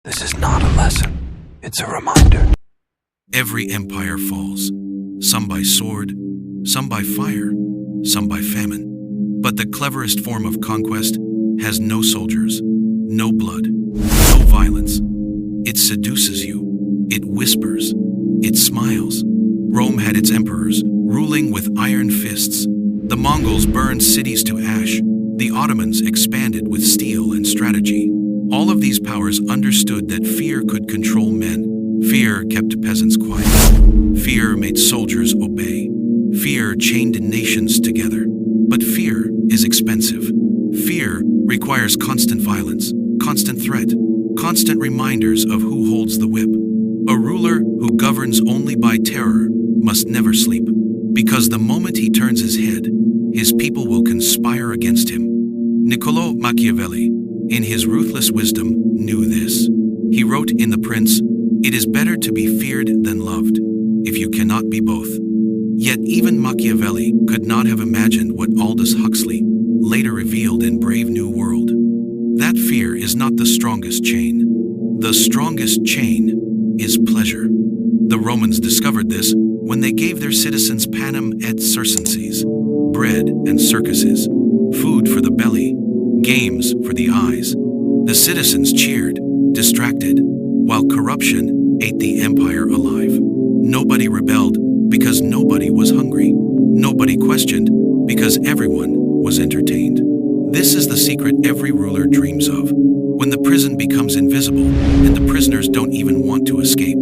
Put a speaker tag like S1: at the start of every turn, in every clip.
S1: This is not a lesson. It's a reminder.
S2: Every empire falls, some by sword, some by fire, some by famine. But the cleverest form of conquest has no soldiers, no blood, no violence. It seduces you. It whispers. It smiles. Rome had its emperors, ruling with iron fists. The Mongols burned cities to ash. The Ottomans expanded with steel and strategy. All of these powers understood that fear could control men. Fear kept peasants quiet. Fear made soldiers obey. Fear chained nations together. But fear is expensive. Fear requires constant violence, constant threat, constant reminders of who holds the whip. A ruler who governs only by terror must never sleep, because the moment he turns his head, his people will conspire against him. Niccolò Machiavelli, in his ruthless wisdom, knew this. He wrote in The Prince, "It is better to be feared than loved, if you cannot be both." Yet even Machiavelli could not have imagined what Aldous Huxley later revealed in Brave New World. That fear is not the strongest chain. The strongest chain is pleasure. The Romans discovered this when they gave their citizens panem et circenses, bread and circuses, food for the belly, games for the eyes. The citizens cheered, distracted, while corruption ate the empire alive. Nobody rebelled because nobody was hungry. Nobody questioned because everyone was entertained. This is the secret every ruler dreams of. When the prison becomes invisible and the prisoners don't even want to escape.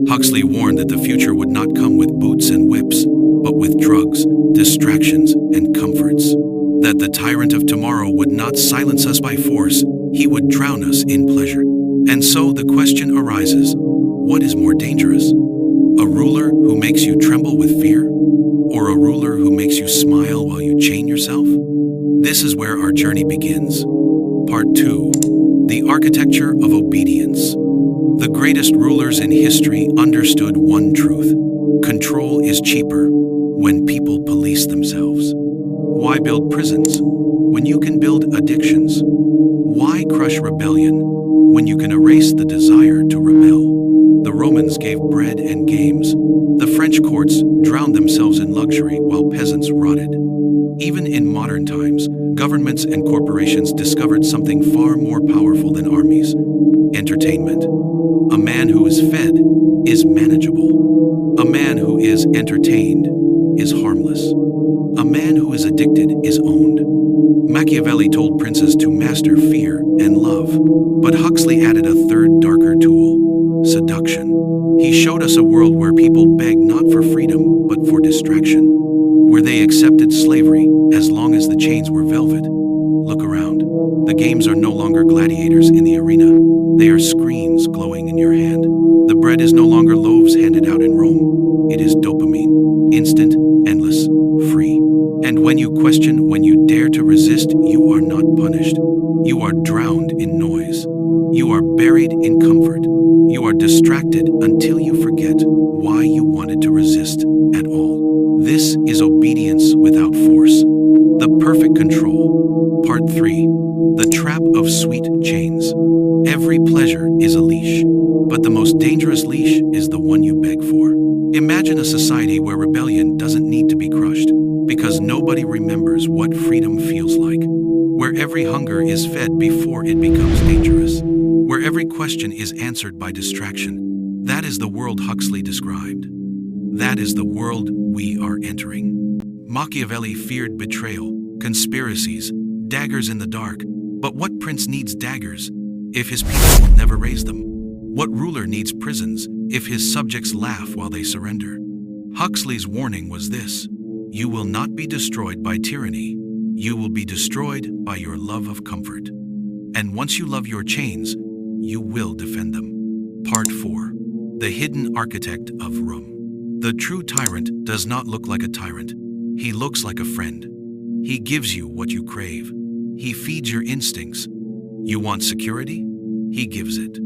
S2: Huxley warned that the future would not come with boots and whips, but with drugs, distractions, and comforts. That the tyrant of tomorrow would not silence us by force, he would drown us in pleasure. And so the question arises, what is more dangerous? A ruler who makes you tremble with fear? Or a ruler who makes you smile while you chain yourself? This is where our journey begins. Part 2. The Architecture of Obedience. The greatest rulers in history understood one truth. Control is cheaper when people police themselves. Why build prisons when you can build addictions? Why crush rebellion when you can erase the desire to rebel? The Romans gave bread and games. The French courts drowned themselves in luxury while peasants rotted. Even in modern times, governments and corporations discovered something far more powerful than armies: entertainment. A man who is fed is manageable. A man who is entertained is harmless. A man who is addicted is owned. Machiavelli told princes to master fear and love, but Huxley added a third, darker tool: seduction. He showed us a world where people begged not for freedom, but for distraction, where they accepted slavery as long as the chains were velvet. Look around. The games are no longer gladiators in the arena. They are screens glowing in your hand. The bread is no longer loaves handed out in Rome. It is dopamine, instant, endless, free. And when you question, when you dare to resist, you are not punished. You are drowned in noise. You are buried in comfort. You are distracted until you forget why you wanted to resist at all. This is obedience without force. The perfect control. Part 3. The trap of sweet chains. Every pleasure is a leash, but the most dangerous leash is the one you beg for. Imagine a society where rebellion doesn't need to be crushed, because nobody remembers what freedom feels like. Where every hunger is fed before it becomes dangerous. Where every question is answered by distraction. That is the world Huxley described. That is the world we are entering. Machiavelli feared betrayal, conspiracies, daggers in the dark. But what prince needs daggers if his people will never raise them? What ruler needs prisons if his subjects laugh while they surrender? Huxley's warning was this: you will not be destroyed by tyranny. You will be destroyed by your love of comfort. And once you love your chains, you will defend them. Part 4. The Hidden Architect of Rome. The true tyrant does not look like a tyrant. He looks like a friend. He gives you what you crave. He feeds your instincts. You want security? He gives it.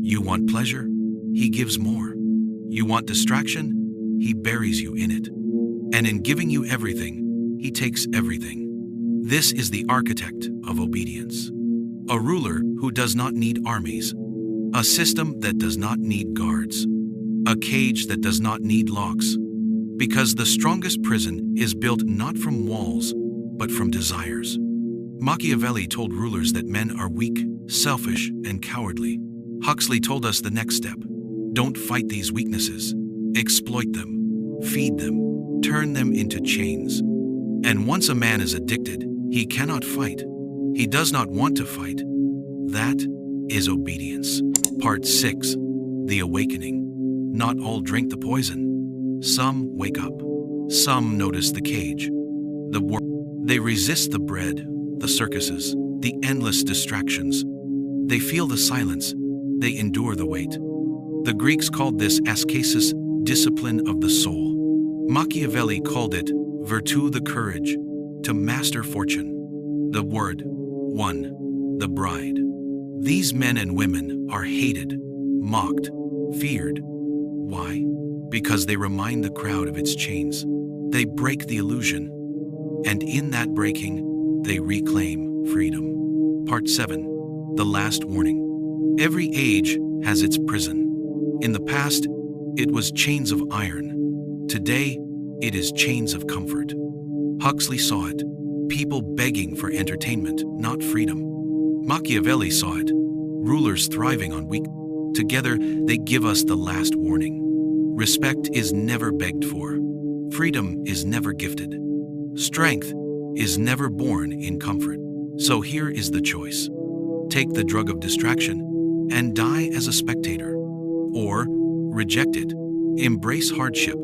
S2: You want pleasure? He gives more. You want distraction? He buries you in it. And in giving you everything, he takes everything. This is the architect of obedience. A ruler who does not need armies, A system that does not need guards. A cage that does not need locks. Because the strongest prison is built not from walls, but from desires. Machiavelli told rulers that men are weak, selfish, and cowardly. Huxley told us the next step. Don't fight these weaknesses. Exploit them. Feed them. Turn them into chains. And once a man is addicted, he cannot fight. He does not want to fight. That is obedience. Part 6. The Awakening. Not all drink the poison. Some wake up. Some notice the cage. They resist the bread, the circuses, the endless distractions. They feel the silence. They endure the weight. The Greeks called this ascesis, discipline of the soul. Machiavelli called it virtù, the courage, to master fortune. The word, one, the bride. These men and women are hated, mocked, feared. Why? Because they remind the crowd of its chains. They break the illusion, and in that breaking, they reclaim freedom. Part 7. The Last Warning. Every age has its prison. In the past, it was chains of iron. Today, it is chains of comfort. Huxley saw it. People begging for entertainment, not freedom. Machiavelli saw it. Rulers thriving on weak. Together, they give us the last warning. Respect is never begged for. Freedom is never gifted. Strength is never born in comfort. So here is the choice. Take the drug of distraction and die as a spectator. Or reject it, embrace hardship,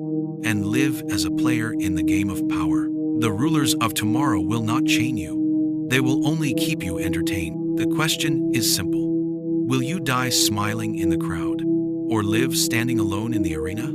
S2: and live as a player in the game of power. The rulers of tomorrow will not chain you. They will only keep you entertained. The question is simple. Will you die smiling in the crowd, or live standing alone in the arena?